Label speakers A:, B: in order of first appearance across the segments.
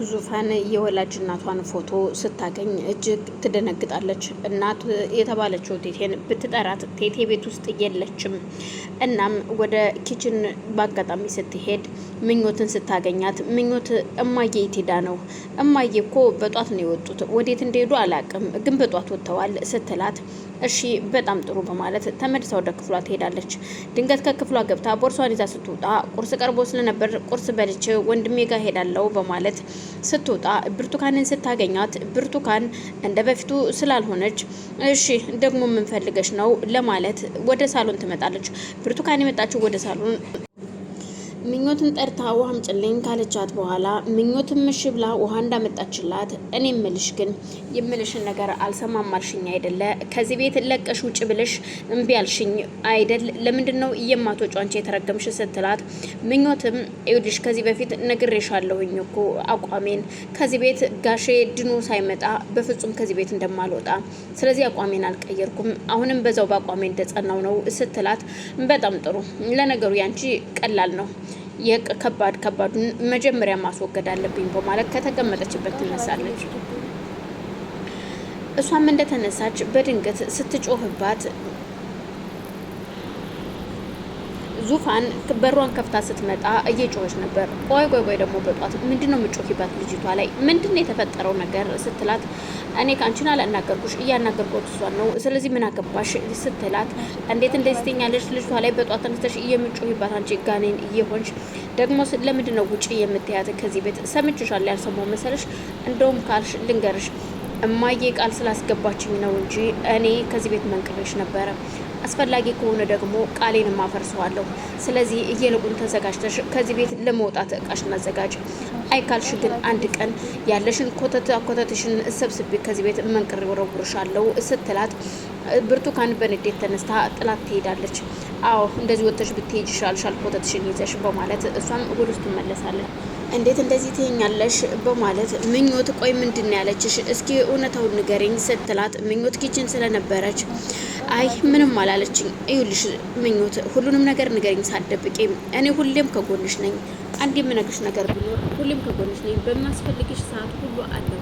A: ዙፋን የወላጅ እናቷን ፎቶ ስታገኝ እጅግ ትደነግጣለች። እናት የተባለችው ቴቴን ብትጠራት ቴቴ ቤት ውስጥ የለችም። እናም ወደ ኪችን በአጋጣሚ ስትሄድ ምኞትን ስታገኛት ምኞት እማዬ የት ሄዳ ነው? እማዬ እኮ በጧት ነው የወጡት፣ ወዴት እንደሄዱ አላቅም፣ ግን በጧት ወጥተዋል ስትላት እሺ በጣም ጥሩ በማለት ተመልሳ ወደ ክፍሏ ትሄዳለች። ድንገት ከክፍሏ ገብታ ቦርሷን ይዛ ስትወጣ ቁርስ ቀርቦ ስለነበር ቁርስ በልቼ ወንድሜ ጋር ሄዳለሁ በማለት ስትወጣ ብርቱካንን ስታገኛት ብርቱካን እንደ በፊቱ ስላልሆነች እሺ ደግሞ ምን ፈልገሽ ነው ለማለት ወደ ሳሎን ትመጣለች። ብርቱካን የመጣችው ወደ ሳሎን ምኞትን ጠርታ ውሃ አምጪልኝ ካለቻት በኋላ ምኞትም እሺ ብላ ውሃ እንዳመጣችላት እኔ ምልሽ ግን የምልሽን ነገር አልሰማም አልሽኝ አይደለ? ከዚህ ቤት ለቀሽ ውጭ ብለሽ እምቢ አልሽኝ አይደል? ለምንድነው የማትወጪው አንቺ የተረገምሽ ስትላት ምኞትም ይኸውልሽ ከዚህ በፊት ነግሬሻለሁኝ እኮ አቋሜን ከዚህ ቤት ጋሼ ድኖ ሳይመጣ በፍጹም ከዚህ ቤት እንደማልወጣ፣ ስለዚህ አቋሜን አልቀየርኩም፣ አሁንም በዛው በአቋሜ እንደጸናው ነው ስትላት በጣም ጥሩ፣ ለነገሩ ያንቺ ቀላል ነው፣ ከባዱን መጀመሪያ ማስወገድ አለብኝ በማለት ከተቀመጠችበት ትነሳለች። እሷም እንደተነሳች በድንገት ስትጮህባት ዙፋን በሯን ከፍታ ስትመጣ እየጮኸች ነበር። ቆይ ደግሞ በጧት ምንድነው የምትጮሂባት ልጅቷ ላይ ምንድነው የተፈጠረው ነገር ስትላት እኔ ካንቺን አላናገርኩሽ እያናገርኩት እሷን ነው፣ ስለዚህ ምን አገባሽ ስትላት እንዴት እንደዚህ ትኛለሽ? ልጅቷ ላይ በጧት ተነስተሽ የምትጮሂባት አንቺ ጋኔን እየሆንሽ ደግሞ ለምንድነው ውጪ የምትያት ከዚህ ቤት? ሰምቼሻለሁ ያልሰማው መሰለሽ? እንደውም ካልሽ ልንገርሽ እማዬ ቃል ስላስገባችኝ ነው እንጂ እኔ ከዚህ ቤት መንቅሬሽ ነበረ። አስፈላጊ ከሆነ ደግሞ ቃሌን ማፈርሰዋለሁ። ስለዚህ እየልቁን ተዘጋጅተሽ ከዚህ ቤት ለመውጣት እቃሽን አዘጋጅ። አይካልሽ ግን አንድ ቀን ያለሽን ኮተትሽን ሰብስቤ ከዚህ ቤት መንቅሬ ወረውርሻለሁ ስትላት ብርቱካን በንዴት ተነስታ ጥላት ትሄዳለች። አዎ እንደዚህ ወጥተሽ ብትሄጂ ይሻልሻል ኮተትሽን ይዘሽ በማለት እሷም ወደ ውስጥ ትመለሳለች። እንዴት እንደዚህ ትኛለሽ በማለት ምኞት ቆይ ምንድን ያለችሽ እስኪ እውነታውን ንገሪኝ ስትላት ምኞት ኪችን ስለነበረች አይ ምንም አላለችኝ። ይኸውልሽ ምኞት ሁሉንም ነገር ንገሪኝ ሳትደብቂ፣ እኔ ሁሌም ከጎንሽ ነኝ። አንድ የምነግርሽ ነገር ቢኖር ሁሌም ከጎንሽ ነኝ፣ በማስፈልግሽ ሰዓት ሁሉ አለሁ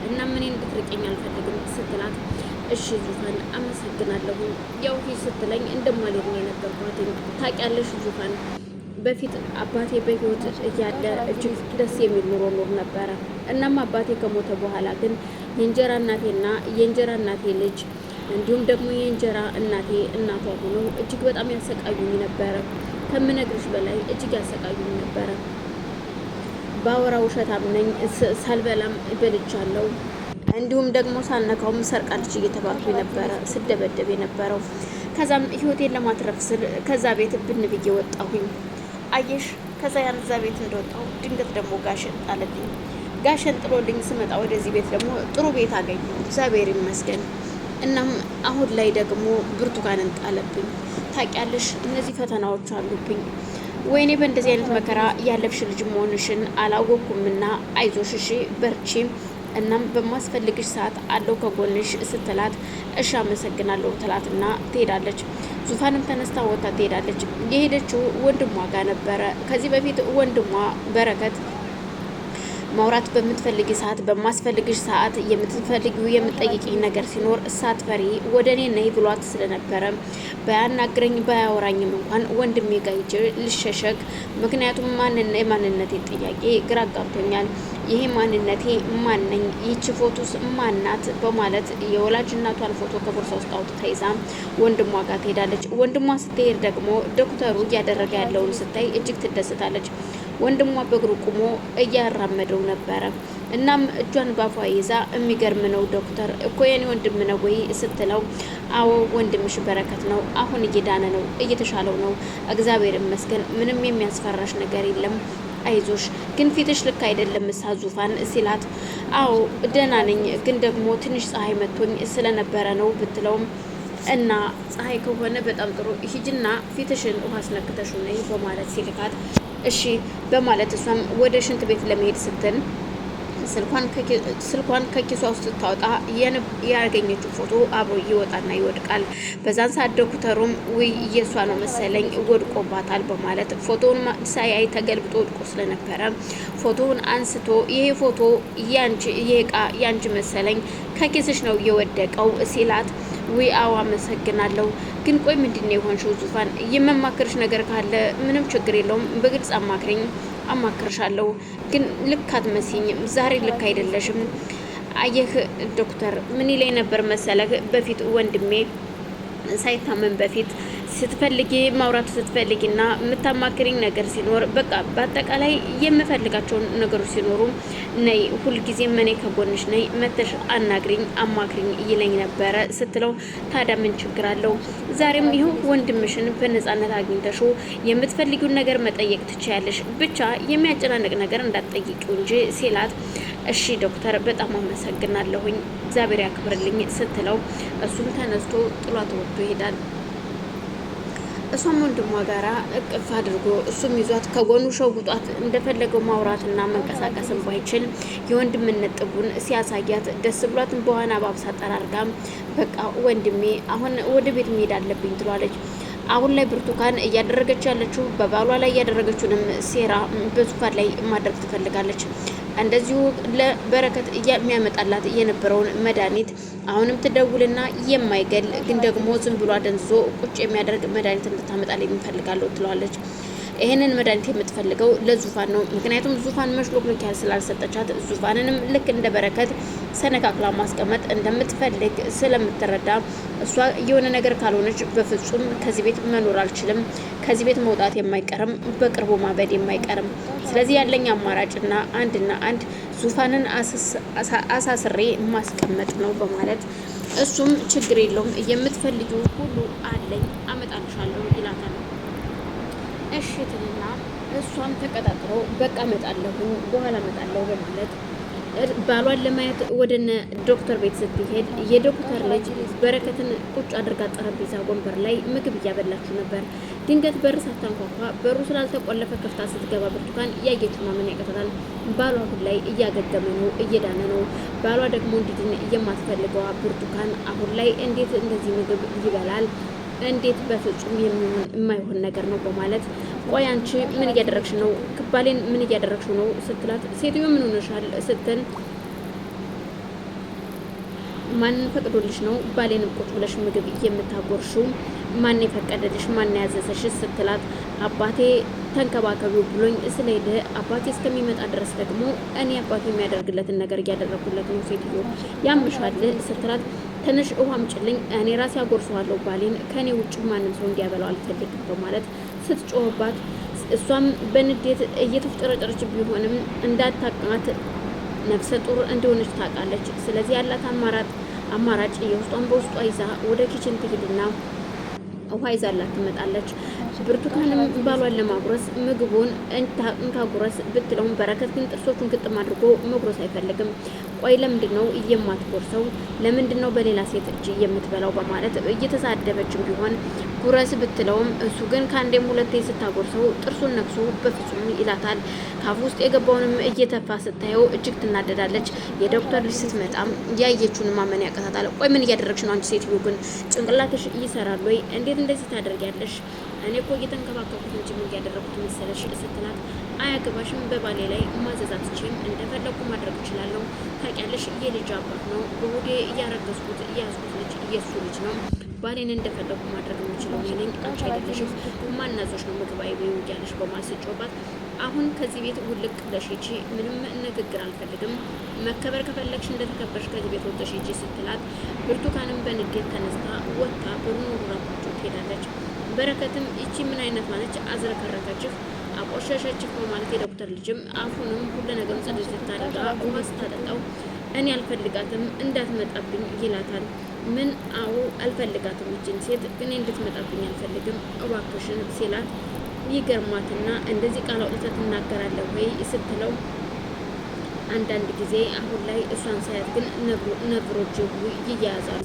A: እና ምን እንድትርቀኝ አልፈልግም ስትላት እሺ ዙፋን አመሰግናለሁ፣ ያው ስትለኝ እንደማልሄድ ነው የነገርኳት። ታውቂያለሽ ዙፋን በፊት አባቴ በህይወት እያለ እጅግ ደስ የሚል ኑሮ ኖር ነበረ። እናም አባቴ ከሞተ በኋላ ግን የእንጀራ እናቴና የእንጀራ እናቴ ልጅ እንዲሁም ደግሞ የእንጀራ እናቴ እናቷ ሆነው እጅግ በጣም ያሰቃዩኝ ነበረ። ከምነግርሽ በላይ እጅግ ያሰቃዩኝ ነበረ። ባወራ ውሸታም ነኝ፣ ሳልበላም በልቻለሁ፣ እንዲሁም ደግሞ ሳልነካውም ሰርቃለች እየተባልኩ ነበረ ስደበደብ የነበረው። ከዛም ህይወቴን ለማትረፍ ስል ከዛ ቤት ብን ብዬ ወጣሁኝ። አየሽ ከዛ ያንዛ ቤት እንደወጣሁ ድንገት ደግሞ ጋሸን ጣለልኝ። ጋሸን ጥሎልኝ ስመጣ ወደዚህ ቤት ደግሞ ጥሩ ቤት አገኘሁ፣ እግዚአብሔር ይመስገን። እናም አሁን ላይ ደግሞ ብርቱካንን ጣለብኝ። ታውቂያለሽ እነዚህ ፈተናዎች አሉብኝ። ወይኔ በእንደዚህ አይነት መከራ ያለፍሽ ልጅ መሆንሽን አላወቅኩምና አይዞሽ፣ እሺ በርቺ፣ እናም በማስፈልግሽ ሰዓት አለው ከጎንሽ ስትላት እሺ አመሰግናለሁ ትላትና ትሄዳለች። ዙፋንም ተነስታ ወጣ ትሄዳለች። የሄደችው ወንድሟ ጋር ነበረ። ከዚህ በፊት ወንድሟ በረከት ማውራት በምትፈልጊ ሰዓት በማስፈልግሽ ሰዓት የምትፈልጊው የምትጠይቂኝ ነገር ሲኖር ሳትፈሪ ወደ እኔ ነይ ብሏት ስለነበረ ባያናግረኝ ባያወራኝም እንኳን ወንድሜ ጋር ሂጅ ልሸሸግ፣ ምክንያቱም የማንነቴ ጥያቄ ግራ አጋብቶኛል። ይሄ ማንነቴ ማነኝ? ይቺ ፎቶስ ማናት? በማለት የወላጅ እናቷን ፎቶ ከቦርሳ ውስጥ አውጥታ ይዛ ወንድሟ ጋር ትሄዳለች። ወንድሟ ስትሄድ ደግሞ ዶክተሩ እያደረገ ያለውን ስታይ እጅግ ትደሰታለች። ወንድሟ በእግሩ ቁሞ እያራመደው ነበረ። እናም እጇን ባፏ ይዛ የሚገርም ነው ዶክተር እኮ የኔ ወንድም ነው ወይ ስትለው አዎ ወንድምሽ በረከት ነው፣ አሁን እየዳነ ነው፣ እየተሻለው ነው፣ እግዚአብሔር ይመስገን፣ ምንም የሚያስፈራሽ ነገር የለም፣ አይዞሽ፣ ግን ፊትሽ ልክ አይደለም እሳ ዙፋን ሲላት አዎ ደህና ነኝ፣ ግን ደግሞ ትንሽ ፀሐይ መቶኝ ስለነበረ ነው ብትለውም እና ፀሐይ ከሆነ በጣም ጥሩ ሂጅና ፊትሽን ውሃ አስነክተሽ ነይ በማለት ሲልካት እሺ በማለት እሷም ወደ ሽንት ቤት ለመሄድ ስትል ስልኳን ከኪሷ ውስጥ ስታወጣ ያገኘችው ፎቶ አብሮ ይወጣና ይወድቃል። በዛን ሰዓት ዶክተሩም ውይ እየሷ ነው መሰለኝ ወድቆባታል በማለት ፎቶውን ሳያይ ተገልብጦ ወድቆ ስለነበረ ፎቶውን አንስቶ ይሄ ፎቶ ይሄ እቃ ያንቺ መሰለኝ ከኪስሽ ነው የወደቀው ሲላት ውይ አዎ አመሰግናለሁ፣ ግን ቆይ ምንድነው የሆንሽው ዙፋን? የመማክርሽ ነገር ካለ ምንም ችግር የለውም በግልጽ አማክርሻለሁ፣ ግን ልክ አትመስይኝም፣ ዛሬ ልክ አይደለሽም። አየህ ዶክተር ምን ይለኝ ነበር መሰለህ በፊት ወንድሜ ሳይታመን በፊት ስትፈልጊ ማውራት ስትፈልጊና የምታማክሪኝ ነገር ሲኖር በቃ በአጠቃላይ የምፈልጋቸውን ነገሮች ሲኖሩ ነይ ሁልጊዜም እኔ ከጎንሽ ነይ መተሽ አናግሪኝ አማክሪኝ ይለኝ ነበረ ስትለው ታዲያ ምን ችግር አለው? ዛሬም ይኸው ወንድምሽን በነፃነት አግኝተሽው የምትፈልጊውን ነገር መጠየቅ ትችያለሽ፣ ብቻ የሚያጨናንቅ ነገር እንዳትጠይቂው እንጂ ሲላት እሺ ዶክተር በጣም አመሰግናለሁኝ እግዚአብሔር ያክብርልኝ ስትለው እሱም ተነስቶ ጥሏት ወጥቶ ይሄዳል። እሷም ወንድሟ ጋራ እቅፍ አድርጎ እሱም ይዟት ከጎኑ ሸውጧት እንደፈለገው ማውራትና መንቀሳቀስም ባይችል የወንድምነት ጥጉን ሲያሳያት ደስ ብሏት በኋላ ባብሳ ጠራርጋም በቃ ወንድሜ አሁን ወደ ቤት መሄድ አለብኝ ትሏለች። አሁን ላይ ብርቱካን እያደረገች ያለችው በባሏ ላይ እያደረገችውንም ሴራ በዙፋን ላይ ማድረግ ትፈልጋለች። እንደዚሁ ለበረከት የሚያመጣላት የነበረውን መድኃኒት አሁንም ትደውልና የማይገል ግን ደግሞ ዝም ብሎ አደንዝዞ ቁጭ የሚያደርግ መድኃኒት እንድታመጣልኝ እፈልጋለሁ ትለዋለች። ይህንን መድኃኒት የምትፈልገው ለዙፋን ነው። ምክንያቱም ዙፋን መሽሎክሎክ ያህል ስላልሰጠቻት ዙፋንንም ልክ እንደ በረከት ሰነካክላ ማስቀመጥ እንደምትፈልግ ስለምትረዳ እሷ የሆነ ነገር ካልሆነች በፍጹም ከዚህ ቤት መኖር አልችልም፣ ከዚህ ቤት መውጣት የማይቀርም በቅርቡ ማበድ የማይቀርም፣ ስለዚህ ያለኝ አማራጭና አንድ ዙፋንን አሳስሬ ማስቀመጥ ነው በማለት እሱም ችግር የለውም የምትፈልጊው ሁሉ አለኝ አመጣልሻለሁ ይላታል። እሽትና እሷም ተቀጣጥረው በቃ እመጣለሁ በኋላ እመጣለሁ በማለት ባሏን ለማየት ወደነ ዶክተር ቤት ስትሄድ የዶክተር ልጅ በረከትን ቁጭ አድርጋ ጠረጴዛ ወንበር ላይ ምግብ እያበላችሁ ነበር። ድንገት በር ሳታንኳኳ በሩ ስላልተቆለፈ ከፍታ ስትገባ ብርቱካን ያየችው ማመን ያቀታታል። ባሏ አሁን ላይ እያገገመ ነው፣ እየዳነ ነው። ባሏ ደግሞ እንዲድን የማትፈልገዋ ብርቱካን አሁን ላይ እንዴት እንደዚህ ምግብ ይበላል? እንዴት በፍጹም የማይሆን ነገር ነው በማለት ቆይ አንቺ ምን እያደረግሽ ነው? ክባሌን ምን እያደረግሽ ነው ስትላት ሴትዮ ምን ሆነሻል ስትል ማን ፈቅዶልሽ ነው ባሌን ቁጭ ብለሽ ምግብ የምታጎርሽው? ማን የፈቀደልሽ? ማን ያዘዘሽ ስትላት አባቴ ተንከባከቢው ብሎኝ ስለሄደ አባቴ እስከሚመጣ ድረስ ደግሞ እኔ አባቴ የሚያደርግለትን ነገር እያደረኩለት ነው። ሴትዮ ያምሻል ስትላት ትንሽ ውሃ አምጪልኝ እኔ ራሴ አጎርሰዋለሁ ባሌን ከኔ ውጭ ማንም ሰው እንዲያበላው አልፈልግም በማለት ስትጮህባት እሷም በንዴት እየተፍጨረጨረች ቢሆንም እንዳታቃት ነፍሰ ጡር እንደሆነች ታውቃለች። ስለዚህ ያላት አማራጭ የውስጧን በውስጧ ይዛ ወደ ኪችን ትሄድና ውሃ ይዛላት ትመጣለች። ብርቱካንም ባሏን ለማጉረስ ምግቡን እንካጉረስ ብትለውም በረከት ግን ጥርሶቹን ግጥም አድርጎ መጉረስ አይፈልግም። ቆይ ለምንድን ነው የማትጎርሰው? ለምንድን ነው በሌላ ሴት እጅ የምትበላው? በማለት እየተሳደበችም ቢሆን ጉረስ ብትለውም እሱ ግን ከአንዴም ሁለቴ ስታጎርሰው ጥርሱን ነክሶ በፍጹም ይላታል። ካፍ ውስጥ የገባውንም እየተፋ ስታየው እጅግ ትናደዳለች። የዶክተር ልጅ ስትመጣም ያየችውን ማመን ያቀታታል። ቆይ ምን እያደረግሽ ነው አንቺ ሴትዮ? ግን ጭንቅላትሽ ይሰራል ወይ? እንዴት እንደዚህ ታደርጊያለሽ? እኔ እኮ እየተንከባከብኩት እንጂ ምን እያደረግኩት መሰለሽ ስትላት አያገባሽም፣ በባሌ ላይ ማዘዝ አትችይም፣ እንደፈለኩ ማድረግ እችላለሁ። ታውቂያለሽ የልጅ አባት ነው፣ በሆዴ እያረገዝኩት የያዝኩት ልጅ የእሱ ልጅ ነው። ባሌን እንደፈለኩ ማድረግ የምችለው እኔ ነኝ፣ አንቺ አይደለሽም። ማናዞች ነው ምግብ አይበይው እያለሽ በማለት ስጮባት አሁን ከዚህ ቤት ውልቅ ብለሽ ሂጂ፣ ምንም ንግግር አልፈልግም። መከበር ከፈለግሽ እንደተከበርሽ ከዚህ ቤት ወጥተሽ ሂጂ ስትላት ብርቱካንም በንዴት ተነስታ ወጥታ በሩን ወርውራባቸው ትሄዳለች። በረከትም ይቺ ምን አይነት ማለች? አዝረከረከችህ፣ አቆሸሸችህ በማለት የዶክተር ልጅም አፉንም ሁሉ ነገር ጽድት ስታደርጋ ውሃ ስታጠጣው እኔ አልፈልጋትም እንዳትመጣብኝ ይላታል። ምን? አዎ አልፈልጋትም፣ ይችን ሴት ግን እንድትመጣብኝ አልፈልግም እባክሽን ሲላት ይገርማትና እንደዚህ ቃል አውጥተህ ትናገራለህ ወይ ስትለው አንዳንድ ጊዜ አሁን ላይ እሷን ሳያት ግን ነብሮች ይያያዛሉ።